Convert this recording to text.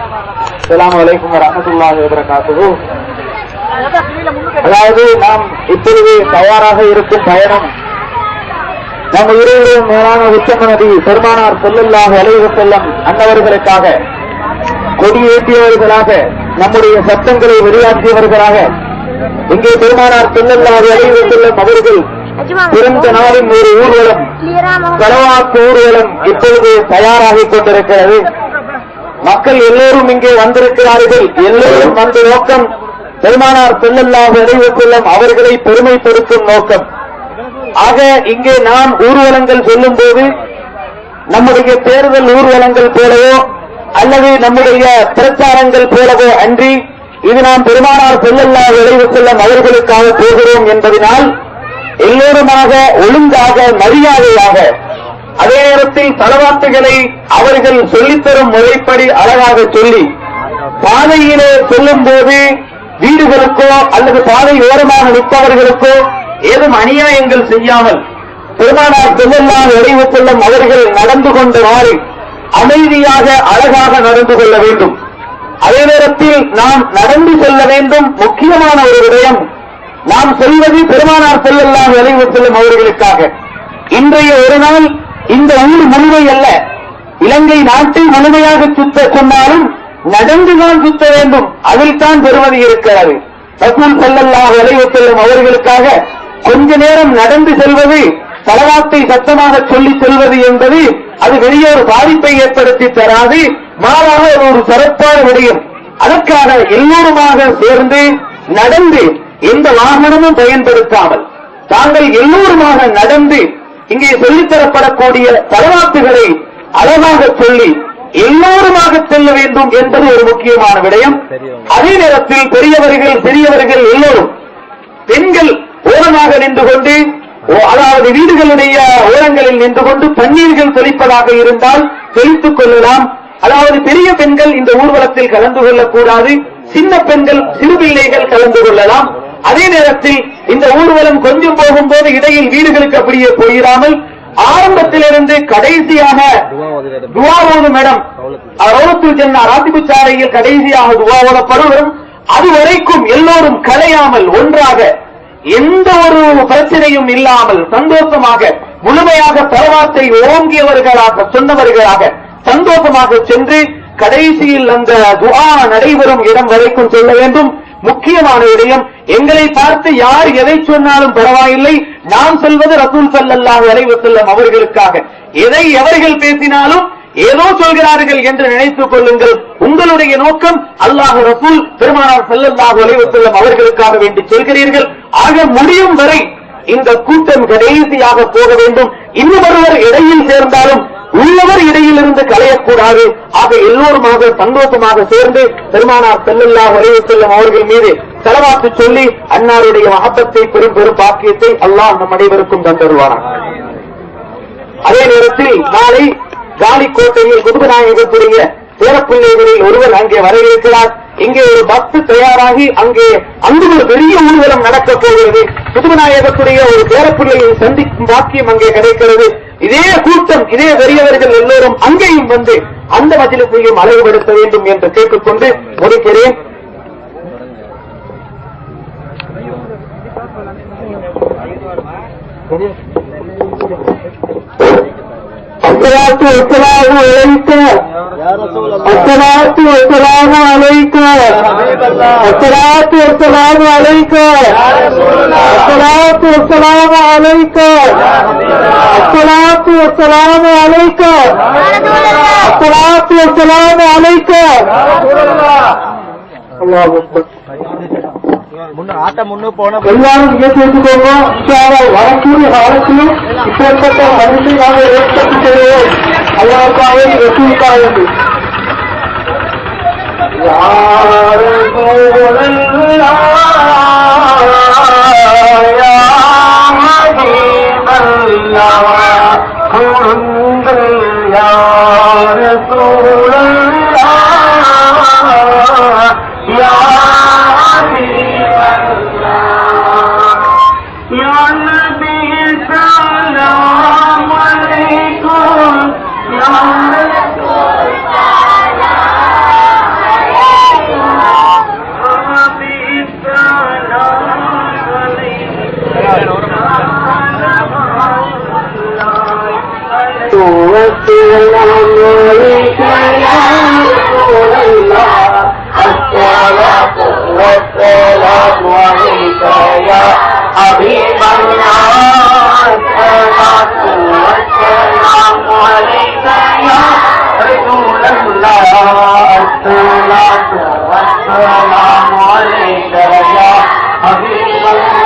அஸ்ஸலாமு அலைக்கும் வரஹ்மத்துல்லாஹி வபரகாத்துஹு. அதாவது நாம் இப்பொழுது தயாராக இருக்கும் பயணம் நம்ம இருவரும் மேலான உத்தம நபி பெருமானார் ஸல்லல்லாஹு அலைஹி வஸல்லம் அன்னவர்களுக்காக கொடியேற்றியவர்களாக நம்முடைய சட்டங்களை வெளியாற்றியவர்களாக இங்கே பெருமானார் ஸல்லல்லாஹு அலைஹி வஸல்லம் அவர்கள் பிறந்த நாளின் ஒரு ஊர்வலம் ஸலவாத் ஊர்வலம் இப்பொழுது தயாராகிக் கொண்டிருக்கிறது. மக்கள் எல்லோரும் இங்கே வந்திருக்கிறார்கள். எல்லோரும் வந்த நோக்கம் பெருமானார் ஸல்லல்லாஹு அலைஹி வஸல்லம் அவர்களை பெருமைப்படுத்தும் நோக்கம். ஆக இங்கே நாம் ஊர்வலங்கள் சொல்லும் போது நம்முடைய தேர்தல் ஊர்வலங்கள் போலவோ அல்லது நம்முடைய பிரச்சாரங்கள் போலவோ அன்றி இது நாம் பெருமானார் ஸல்லல்லாஹு அலைஹி வஸல்லம் அவர்களுக்காக போகிறோம் என்பதனால் எல்லோருமாக ஒழுங்காக மரியாதையாக அதே நேரத்தில் ஸலவாத்துகளை அவர்கள் சொல்லித்தரும் முறைப்படி அழகாக சொல்லி பாதையிலே செல்லும் போது வீடுகளுக்கோ அல்லது பாதை ஓரமாக நிற்பவர்களுக்கோ ஏதும் அநியாயங்கள் செய்யாமல் பெருமானார் ஸல்லல்லாஹு அலைஹி வஸல்லம் அவர்கள் நடந்து கொண்டவாறு அமைதியாக அழகாக நடந்து கொள்ள வேண்டும். அதே நேரத்தில் நாம் நடந்து செல்ல வேண்டும். முக்கியமான ஒரு விடயம், நாம் செல்வது பெருமானார் ஸல்லல்லாஹு அலைஹி வஸல்லம் அவர்களுக்காக. இன்றைய ஒரு நாள் இந்த ஊர் முழுமை அல்ல, இலங்கை நாட்டை முழுமையாக சுத்த சொன்னாலும் நடந்துதான் சுத்த வேண்டும். அதில் தான் பெருமதி இருக்கிறது. ரசூல் ஸல்லல்லாஹு அலைஹி வஸல்லம் அவர்களுக்காக கொஞ்ச நேரம் நடந்து செல்வது, ஸலவாத்தை சத்தமாக சொல்லி செல்வது என்பது அது வெளியே ஒரு பாதிப்பை ஏற்படுத்தி தராது, மாறாக ஒரு சிறப்பான விடயம். அதற்காக எல்லோருமாக சேர்ந்து நடந்து எந்த வாகனமும் பயன்படுத்தாமல் தாங்கள் எல்லோருமாக நடந்து இங்கே சொல்லித்தரப்படக்கூடிய ஸலவாத்துகளை அழகாக சொல்லி எல்லோருமாக செல்ல வேண்டும் என்பது ஒரு முக்கியமான விடயம். அதே நேரத்தில் பெரியவர்கள் சிறியவர்கள் எல்லோரும், பெண்கள் ஓரமாக நின்று கொண்டு, அதாவது வீடுகளுடைய ஓரங்களில் நின்று கொண்டு தண்ணீர்கள் தெளிப்பதாக இருந்தால் தெளித்துக் கொள்ளலாம். அதாவது பெரிய பெண்கள் இந்த ஊர்வலத்தில் கலந்து கொள்ளக்கூடாது, சின்ன பெண்கள் சிறு பிள்ளைகள் கலந்து கொள்ளலாம். அதே நேரத்தில் இந்த ஊர்வலம் கொஞ்சம் போகும்போது இடையில் வீடுகளுக்கு அப்படியே போயிடாமல் ஆரம்பத்திலிருந்து கடைசியாக துவா ஓதும் இடம் ரௌலத்துல் ஜன்னா ராத்திபு சாலையில் கடைசியாக துவா ஓதப்படும். அதுவரைக்கும் எல்லோரும் கலையாமல் ஒன்றாக எந்த ஒரு பிரச்சனையும் இல்லாமல் சந்தோஷமாக முழுமையாக ஸலவாத்தை ஓங்கியவர்களாக சொன்னவர்களாக சந்தோஷமாக சென்று கடைசியில் அந்த துஆ நடைபெறும் இடம் வரைக்கும் செல்ல வேண்டும். முக்கியமான விடயம், எங்களை பார்த்து யார் எதை சொன்னாலும் பரவாயில்லை, நாம் சொல்வது ரசூல் ஸல்லல்லாஹு அலைஹி வஸல்லம் அவர்களுக்காக. எதை எவர்கள் பேசினாலும் ஏதோ சொல்கிறார்கள் என்று நினைத்துக் கொள்ளுங்கள். உங்களுடைய நோக்கம் அல்லாஹ் ரசூல் பெருமானார் ஸல்லல்லாஹு அலைஹி வஸல்லம் அவர்களுக்காக வேண்டி சொல்கிறீர்கள். ஆக முடியும் வரை இந்த கூட்டம் கடைசியாக போக வேண்டும். இன்னும் ஒருவர் இடையில் சேர்ந்தாலும் உள்ளவர் இடையிலிருந்து களையக்கூடாது. ஆக எல்லோருமாக சந்தோஷமாக சேர்ந்து பெருமானார் ஸல்லல்லாஹு அலைஹி வஸல்லம் அவர்கள் மீது ஸலவாத்து சொல்லி அன்னாருடைய மஹப்பத்தை பெரும் பெரும் பாக்கியத்தை அல்லாஹ் நம் அனைவருக்கும் தந்தருவானார். அதே நேரத்தில் நாளை காலிக்கோட்டையில் குதுபநாயகத்துடைய பேரப்பிள்ளைகளில் ஒருவர் அங்கே வர இருக்கிறார். இங்கே ஒரு பஸ் தயாராகி அங்கே ஒரு பெரிய ஊர்வலம் நடக்கப் போகிறது. குதுபநாயகத்துடைய ஒரு பேரப்பிள்ளையை சந்திக்கும் பாக்கியம் அங்கே கிடைக்கிறது. இதே கூட்டம், இதே பெரியவர்கள் எல்லோரும் அங்கேயும் வந்து அந்த மஜ்லிஸையும் அழகுபடுத்த வேண்டும் என்று கேட்டுக்கொண்டு முடிக்கிறேன். الصلاة والسلام عليك الصلاة والسلام عليك الصلاة والسلام عليك الصلاة والسلام عليك الصلاة والسلام عليك الصلاة والسلام عليك الله أكبر. எல்லாரும் கேட்டுக்கோங்க. வரக்கூடிய காலத்திலும் இப்பேற்பட்ட மனுஷை நாங்கள் ஏற்படுத்திக் கொள்வோம். அல்லாஹ்வுக்காக ரசூலுக்காக عليك يا رسول الله الصلاة والسلام عليك يا حبيب الله الصلاة والسلام عليك يا رسول الله الصلاة والسلام عليك يا حبيب الله